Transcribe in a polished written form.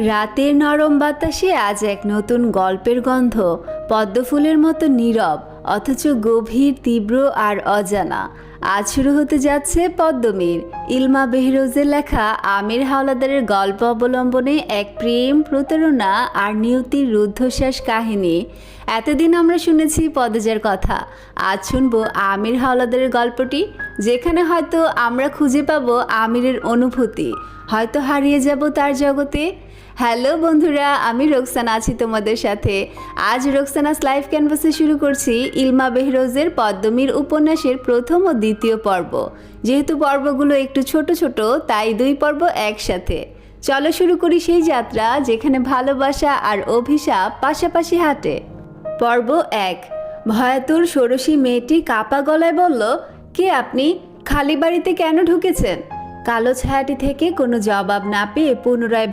রাতের নরম বাতাসে আজ এক নতুন গল্পের গন্ধ, পদ্মফুলের মতো নীরব অথচ গভীর, তীব্র আর অজানা। আজ শুরু হতে যাচ্ছে পদ্মমীর, ইলমা বেহরোজের লেখা আমির হাওলাদারের গল্প অবলম্বনে এক প্রেম, প্রতারণা আর নিয়তির রুদ্ধশ্বাস কাহিনী। এতদিন আমরা শুনেছি পদ্মজার কথা, আজ শুনবো আমির হাওলাদারের গল্পটি, যেখানে হয়তো আমরা খুঁজে পাবো আমিরের অনুভূতি, হয়তো হারিয়ে যাব তার জগতে। হ্যালো বন্ধুরা, আমি রোকসানা আছি তোমাদের সাথে। আজ রোকসানাস লাইভ ক্যানভাসে শুরু করছি ইলমা বেহরোজের পদ্মমীর উপন্যাসের প্রথম ও দ্বিতীয় পর্ব। যেহেতু পর্বগুলো একটু ছোট ছোট, তাই দুই পর্ব একসাথে। চলো শুরু করি সেই যাত্রা যেখানে ভালোবাসা আর অভিশাপ পাশাপাশি হাঁটে। পর্ব 1। ভয়াতুর ষোড়শী মেয়েটি কাপা গলায় বলল, কে আপনি? খালি বাড়িতে কেন ঢুকেছেন? কালো ছায়াটি থেকে কোনো জবাব না পেয়ে পুনরায়